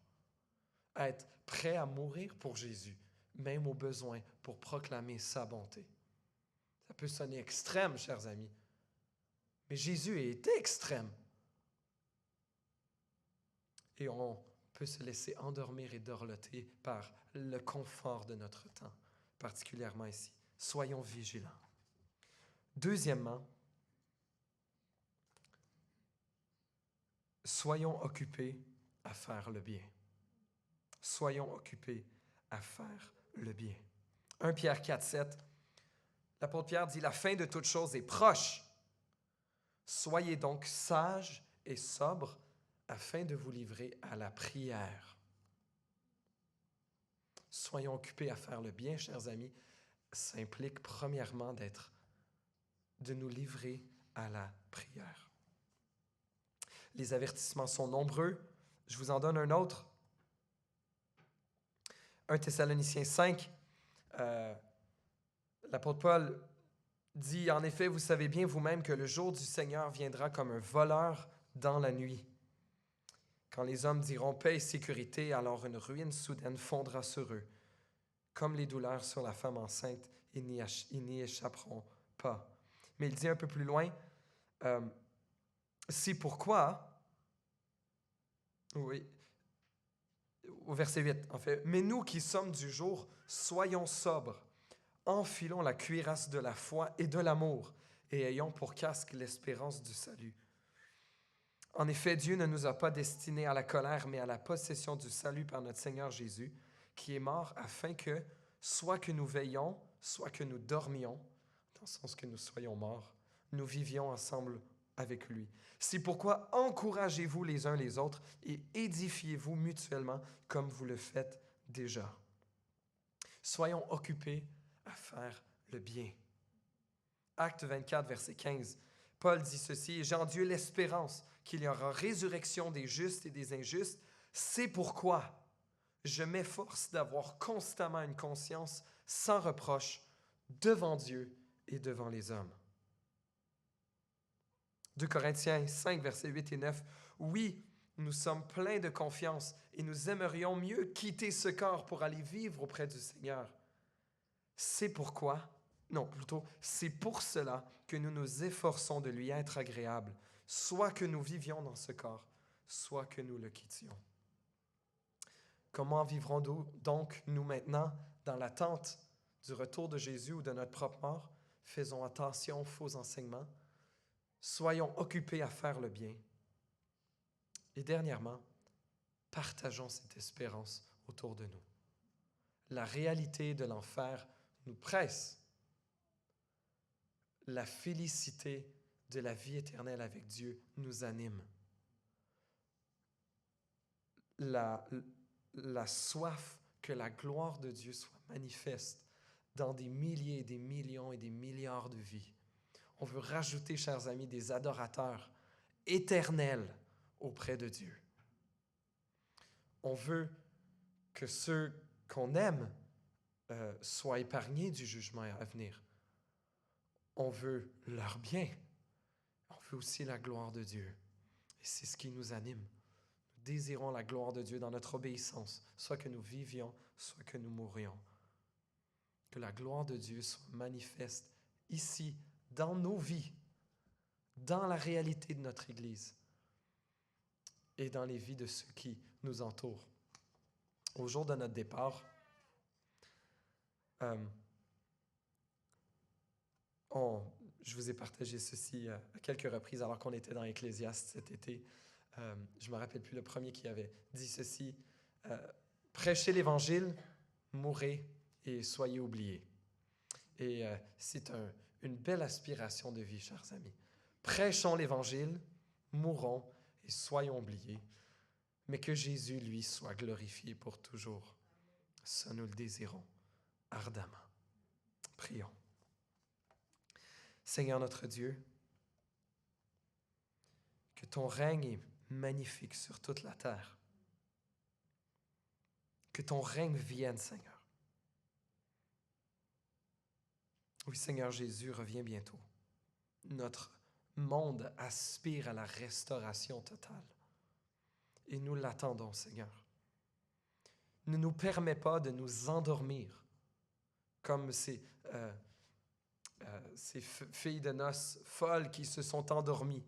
à être prêt à mourir pour Jésus, même au besoin pour proclamer sa bonté. Ça peut sonner extrême, chers amis, mais Jésus a été extrême. Et on peut se laisser endormir et dorloter par le confort de notre temps, particulièrement ici. Soyons vigilants. Deuxièmement, soyons occupés à faire le bien. Soyons occupés à faire le bien. 1 Pierre 4, 7, l'apôtre Pierre dit « La fin de toute chose est proche. Soyez donc sages et sobres afin de vous livrer à la prière. » Soyons occupés à faire le bien, chers amis. Ça implique premièrement de nous livrer à la prière. Les avertissements sont nombreux. Je vous en donne un autre. 1 Thessaloniciens 5, l'apôtre Paul dit « En effet, vous savez bien vous-même que le jour du Seigneur viendra comme un voleur dans la nuit. Quand les hommes diront paix et sécurité, alors une ruine soudaine fondra sur eux. Comme les douleurs sur la femme enceinte, ils n'y échapperont pas. » Mais il dit un peu plus loin, c'est pourquoi, oui, au verset 8 en fait, « Mais nous qui sommes du jour, soyons sobres, enfilons la cuirasse de la foi et de l'amour, et ayons pour casque l'espérance du salut. En effet, Dieu ne nous a pas destinés à la colère, mais à la possession du salut par notre Seigneur Jésus, qui est mort afin que, soit que nous veillions, soit que nous dormions, dans le sens que nous soyons morts, nous vivions ensemble avec lui. C'est pourquoi encouragez-vous les uns les autres et édifiez-vous mutuellement comme vous le faites déjà. Soyons occupés à faire le bien. » Acte 24, verset 15. Paul dit ceci, « J'ai en Dieu l'espérance qu'il y aura résurrection des justes et des injustes. C'est pourquoi je m'efforce d'avoir constamment une conscience sans reproche devant Dieu et devant les hommes. » 2 Corinthiens 5, versets 8 et 9. « Oui, nous sommes pleins de confiance et nous aimerions mieux quitter ce corps pour aller vivre auprès du Seigneur. C'est pourquoi, non, plutôt, c'est pour cela que nous nous efforçons de lui être agréables, soit que nous vivions dans ce corps, soit que nous le quittions. » Comment vivrons-nous donc, nous maintenant, dans l'attente du retour de Jésus ou de notre propre mort? Faisons attention aux faux enseignements. Soyons occupés à faire le bien. Et dernièrement, partageons cette espérance autour de nous. La réalité de l'enfer nous presse. La félicité de la vie éternelle avec Dieu nous anime. la soif que la gloire de Dieu soit manifeste dans des milliers, des millions et des milliards de vies. On veut rajouter, chers amis, des adorateurs éternels auprès de Dieu. On veut que ceux qu'on aime soient épargnés du jugement à venir. On veut leur bien. On veut aussi la gloire de Dieu. Et c'est ce qui nous anime. Nous désirons la gloire de Dieu dans notre obéissance, soit que nous vivions, soit que nous mourions. Que la gloire de Dieu soit manifeste ici, dans nos vies, dans la réalité de notre Église et dans les vies de ceux qui nous entourent. Au jour de notre départ, je vous ai partagé ceci à quelques reprises alors qu'on était dans Ecclésiaste cet été. Je ne me rappelle plus le premier qui avait dit ceci. Prêchez l'Évangile, mourrez et soyez oubliés. Et c'est une belle aspiration de vie, chers amis. Prêchons l'Évangile, mourons et soyons oubliés, mais que Jésus, lui, soit glorifié pour toujours. Ça, nous le désirons ardemment. Prions. Seigneur notre Dieu, que ton règne est magnifique sur toute la terre. Que ton règne vienne, Seigneur. Oui, Seigneur Jésus, reviens bientôt. Notre monde aspire à la restauration totale. Et nous l'attendons, Seigneur. Ne nous permets pas de nous endormir comme ces filles de noces folles qui se sont endormies.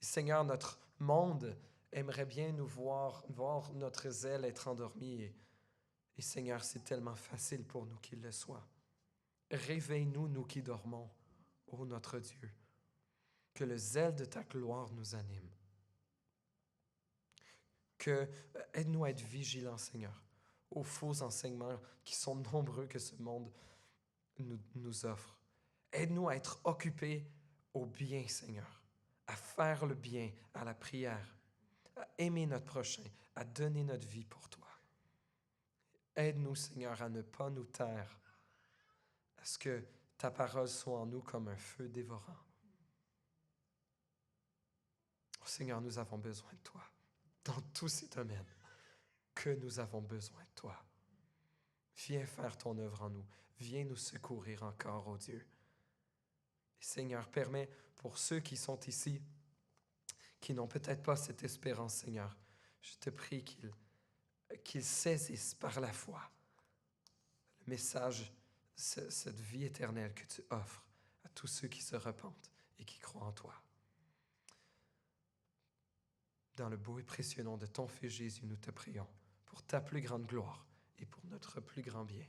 Seigneur, notre monde aimerait bien nous voir notre zèle être endormi. Et Seigneur, c'est tellement facile pour nous qu'il le soit. Réveille-nous, nous qui dormons, ô notre Dieu. Que le zèle de ta gloire nous anime. Aide-nous à être vigilants, Seigneur, aux faux enseignements qui sont nombreux que ce monde nous offre. Aide-nous à être occupés au bien, Seigneur, à faire le bien, à la prière, à aimer notre prochain, à donner notre vie pour toi. Aide-nous, Seigneur, à ne pas nous taire, à ce que ta parole soit en nous comme un feu dévorant. Oh, Seigneur, nous avons besoin de toi dans tous ces domaines, que nous avons besoin de toi. Viens faire ton œuvre en nous. Viens nous secourir encore, ô Dieu. Et Seigneur, permets pour ceux qui sont ici, qui n'ont peut-être pas cette espérance, Seigneur, je te prie qu'ils saisissent par la foi le message, cette vie éternelle que tu offres à tous ceux qui se repentent et qui croient en toi. Dans le beau et précieux nom de ton Fils Jésus, nous te prions pour ta plus grande gloire et pour notre plus grand bien.